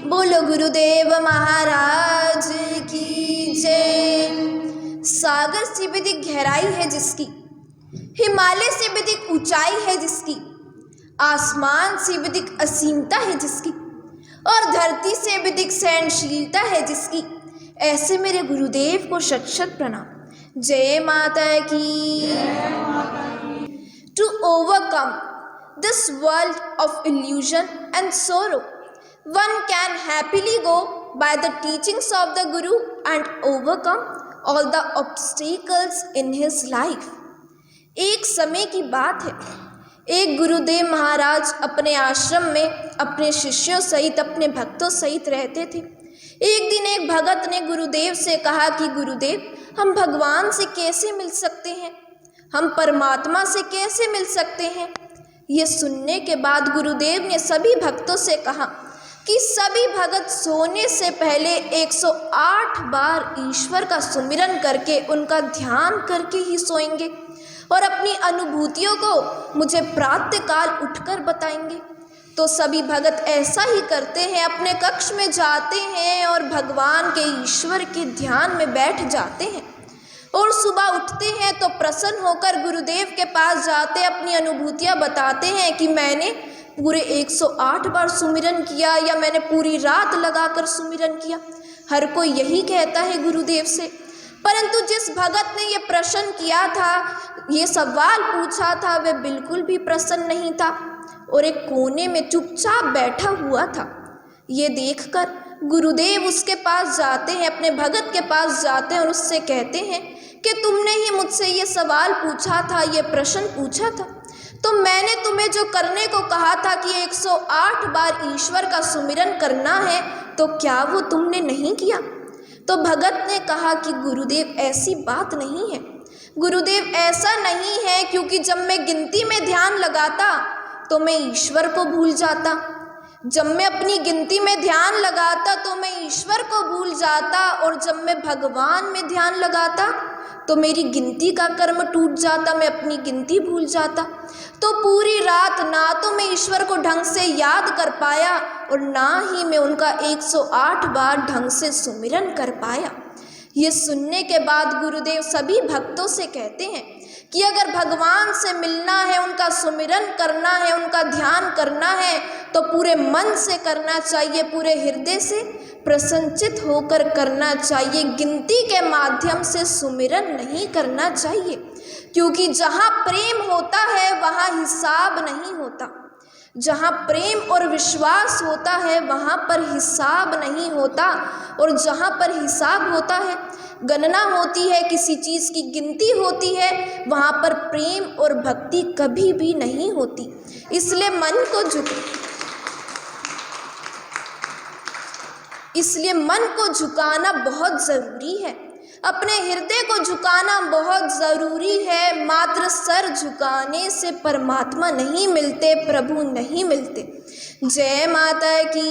बोलो गुरुदेव महाराज की जय। सागर से भी अधिक गहराई है जिसकी, हिमालय से भी अधिक ऊंचाई है जिसकी, आसमान से भी अधिक असीमता है जिसकी, और धरती से भी अधिक सहनशीलता है जिसकी, ऐसे मेरे गुरुदेव को शत शत प्रणाम। जय माता की। To overcome this world of illusion and sorrow, one can happily go by the teachings of the Guru and overcome all the obstacles in his life. एक समय की बात है, एक गुरुदेव महाराज अपने आश्रम में अपने शिष्यों सहित, अपने भक्तों सहित रहते थे। एक दिन एक भगत ने गुरुदेव से कहा कि गुरुदेव, हम भगवान से कैसे मिल सकते हैं, हम परमात्मा से कैसे मिल सकते हैं। ये सुनने के बाद गुरुदेव ने सभी भक्तों से कहा कि सभी भगत सोने से पहले 108 बार ईश्वर का सुमिरन करके, उनका ध्यान करके ही सोएंगे और अपनी अनुभूतियों को मुझे प्रातःकाल उठकर बताएंगे। तो सभी भगत ऐसा ही करते हैं, अपने कक्ष में जाते हैं और भगवान के, ईश्वर के ध्यान में बैठ जाते हैं और सुबह उठते हैं तो प्रसन्न होकर गुरुदेव के पास जाते, अपनी अनुभूतियाँ बताते हैं कि मैंने पूरे 108 बार सुमिरन किया या मैंने पूरी रात लगाकर सुमिरन किया। हर कोई यही कहता है गुरुदेव से, परंतु जिस भगत ने ये प्रश्न किया था, ये सवाल पूछा था, वह बिल्कुल भी प्रसन्न नहीं था और एक कोने में चुपचाप बैठा हुआ था। ये देखकर गुरुदेव उसके पास जाते हैं, अपने भगत के पास जाते हैं और उससे कहते हैं कि तुमने ही मुझसे ये सवाल पूछा था, ये प्रश्न पूछा था, तो मैंने तुम्हें जो करने को कहा था कि 108 बार ईश्वर का सुमिरन करना है, तो क्या वो तुमने नहीं किया। तो भगत ने कहा कि गुरुदेव, ऐसी बात नहीं है, गुरुदेव ऐसा नहीं है, क्योंकि जब मैं गिनती में ध्यान लगाता तो मैं ईश्वर को भूल जाता, जब मैं अपनी गिनती में ध्यान लगाता तो मैं ईश्वर को भूल जाता, और जब मैं भगवान में ध्यान लगाता तो मेरी गिनती का कर्म टूट जाता, मैं अपनी गिनती भूल जाता। तो पूरी रात ना तो मैं ईश्वर को ढंग से याद कर पाया और ना ही मैं उनका 108 बार ढंग से सुमिरन कर पाया। ये सुनने के बाद गुरुदेव सभी भक्तों से कहते हैं कि अगर भगवान से मिलना है, उनका सुमिरन करना है, उनका ध्यान करना है, तो पूरे मन से करना चाहिए, पूरे हृदय से प्रसन्नचित होकर करना चाहिए। गिनती के माध्यम से सुमिरन नहीं करना चाहिए, क्योंकि जहाँ प्रेम होता है वहाँ हिसाब नहीं होता, जहाँ प्रेम और विश्वास होता है वहाँ पर हिसाब नहीं होता, और जहाँ पर हिसाब होता है, गणना होती है, किसी चीज़ की गिनती होती है, वहाँ पर प्रेम और भक्ति कभी भी नहीं होती। इसलिए मन को झुकाना बहुत ज़रूरी है, अपने हृदय को झुकाना बहुत ज़रूरी है। मात्र सर झुकाने से परमात्मा नहीं मिलते, प्रभु नहीं मिलते। जय माता की।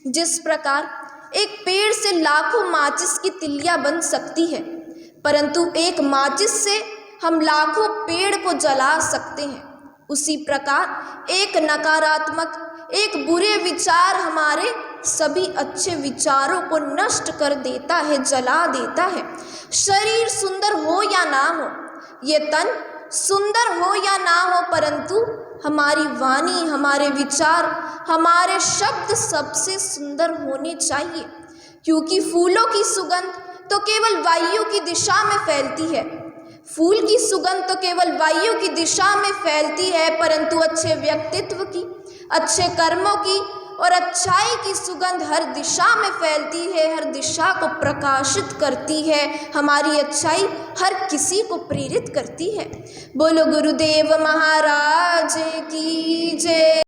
जिस प्रकार एक पेड़ से लाखों माचिस की तिलियां बन सकती है, परंतु एक माचिस से हम लाखों पेड़ को जला सकते हैं, उसी प्रकार एक नकारात्मक, एक बुरे विचार हमारे सभी अच्छे विचारों को नष्ट कर देता है, जला देता है। शरीर सुंदर हो या ना हो, ये तन सुंदर हो या ना हो, परंतु हमारी वाणी, हमारे विचार, हमारे शब्द सबसे सुंदर होने चाहिए, क्योंकि फूलों की सुगंध तो केवल वायु की दिशा में फैलती है, फूल की सुगंध तो केवल वायु की दिशा में फैलती है, परंतु अच्छे व्यक्तित्व की, अच्छे कर्मों की और अच्छाई की सुगंध हर दिशा में फैलती है, हर दिशा को प्रकाशित करती है, हमारी अच्छाई हर किसी को प्रेरित करती है। बोलो गुरुदेव महाराज की जय।